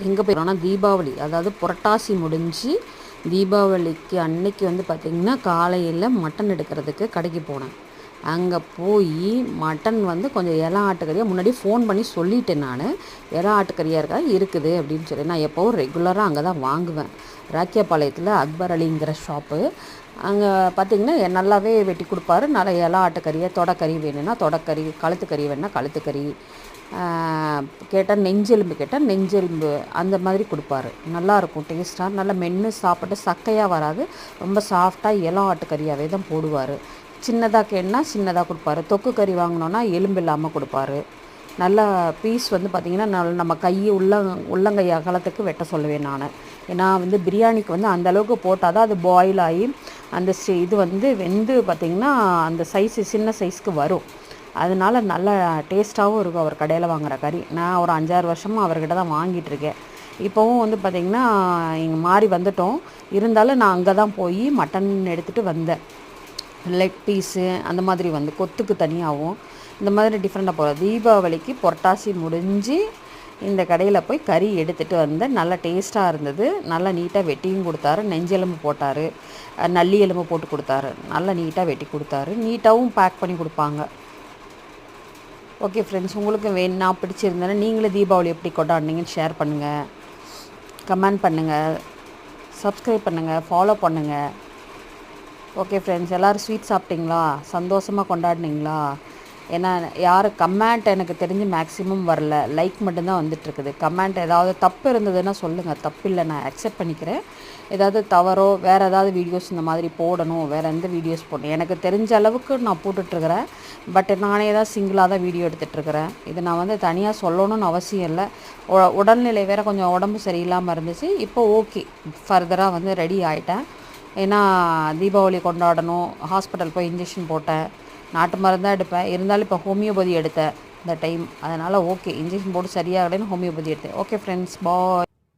எங்கே போயிடும்னா தீபாவளி, அதாவது புரட்டாசி முடிஞ்சு தீபாவளிக்கு அன்னைக்கு வந்து பார்த்திங்கன்னா காலையில் மட்டன் எடுக்கிறதுக்கு கடைக்கு போனேன். அங்கே போய் மட்டன் வந்து கொஞ்சம் இளா ஆட்டுக்கறியாக முன்னாடி ஃபோன் பண்ணி சொல்லிட்டேன். நான் இளா ஆட்டுக்கறியாக இருக்கா இருக்குது அப்படின்னு சொல்லி நான் எப்போவும் ரெகுலராக அங்கே தான் வாங்குவேன். ராக்கியபாளையத்தில் அக்பர் அலிங்கிற ஷாப்பு. அங்கே பார்த்திங்கன்னா நல்லாவே வெட்டி கொடுப்பாரு. நல்லா இளா ஆட்டுக்கறியாக தொடக்கறி வேணும்னா தொடக்கறி, கழுத்துக்கறி வேணுன்னா கழுத்துக்கறி, கேட்டால் நெஞ்செலும்பு கேட்டால் நெஞ்செலும்பு அந்த மாதிரி கொடுப்பாரு. நல்லாயிருக்கும் டேஸ்ட்டாக. நல்லா மென்று சாப்பிட்டு சக்கையாக வராது. ரொம்ப சாஃப்டாக இளம் ஆட்டுக்கறியாகவே தான் போடுவார். சின்னதாக கேட்னா சின்னதாக கொடுப்பாரு. தொக்கு கறி வாங்கினோன்னா எலும்பு இல்லாமல் கொடுப்பாரு. நல்லா பீஸ் வந்து பார்த்திங்கன்னா நம்ம கை உள்ளங்கை அகலத்துக்கு வெட்ட சொல்லுவேன் நான். ஏன்னா வந்து பிரியாணிக்கு வந்து அந்தளவுக்கு போட்டால் தான் அது பாயில் ஆகி அந்த இது வந்து வெந்து பார்த்திங்கன்னா அந்த சைஸு சின்ன சைஸ்க்கு வரும். அதனால நல்ல டேஸ்ட்டாகவும் இருக்கும் அவர் கடையில் வாங்குகிற கறி. நான் ஒரு 5-6 வருஷமாக அவர்கிட்ட தான் வாங்கிட்டுருக்கேன். இப்போவும் வந்து பார்த்திங்கன்னா இங்கே மாறி வந்துட்டோம். இருந்தாலும் நான் அங்கே தான் போய் மட்டன் எடுத்துகிட்டு வந்தேன். லெக் பீஸு அந்த மாதிரி வந்து கொத்துக்கு தனியாகவும் இந்த மாதிரி டிஃப்ரெண்ட்டாக போகிறோம். தீபாவளிக்கு புரட்டாசி முடிஞ்சு இந்த கடையில் போய் கறி எடுத்துகிட்டு வந்தேன். நல்லா டேஸ்ட்டாக இருந்தது. நல்லா நீட்டாக வெட்டியும் கொடுத்தாரு. நெஞ்செலும்பு போட்டார், நல்லி எலும்பு போட்டு கொடுத்தாரு. நல்லா நீட்டாக வெட்டி கொடுத்தாரு. நீட்டாகவும் பேக் பண்ணி கொடுப்பாங்க. ஓகே ஃப்ரெண்ட்ஸ், உங்களுக்கு வேணும்னா பிடிச்சிருந்தேன்னா நீங்களே தீபாவளி எப்படி கொண்டாடினீங்கன்னு ஷேர் பண்ணுங்கள், கமெண்ட் பண்ணுங்கள், சப்ஸ்கிரைப் பண்ணுங்கள், ஃபாலோ பண்ணுங்கள். ஓகே ஃப்ரெண்ட்ஸ், எல்லோரும் ஸ்வீட் சாப்பிட்டீங்களா? சந்தோஷமாக கொண்டாடினீங்களா? ஏன்னா யார் கமெண்ட் எனக்கு தெரிஞ்சு மேக்ஸிமம் வரல, லைக் மட்டும்தான் வந்துட்டுருக்குது. கமெண்ட் ஏதாவது தப்பு இருந்ததுன்னா சொல்லுங்கள், தப்பு இல்லை, நான் அக்செப்ட் பண்ணிக்கிறேன். ஏதாவது தவறோ வேறு ஏதாவது வீடியோஸ் இந்த மாதிரி போடணும், வேறு எந்த வீடியோஸ் போடணும் எனக்கு தெரிஞ்ச அளவுக்கு நான் போட்டுட்ருக்கிறேன். பட் நானே தான் சிங்கிளாக தான் வீடியோ எடுத்துகிட்ருக்கிறேன். இது நான் வந்து தனியாக சொல்லணும்னு அவசியம் இல்லை. உடல்நிலை வேறு கொஞ்சம் உடம்பு சரியில்லாமல் இருந்துச்சு. இப்போ ஓகே, ஃபர்தராக வந்து ரெடி ஆகிட்டேன். ஏன்னா தீபாவளி கொண்டாடணும். ஹாஸ்பிட்டல் போய் இன்ஜெக்ஷன் போட்டேன். நாட்டு மருந்து தான் எடுப்பேன். இருந்தாலும் இப்போ ஹோமியோபதி எடுத்தேன் இந்த டைம். அதனால் ஓகே, இன்ஜெக்ஷன் போட்டு சரியாகலைன்னு ஹோமியோபதி எடுத்தேன். ஓகே ஃப்ரெண்ட்ஸ், பாய்.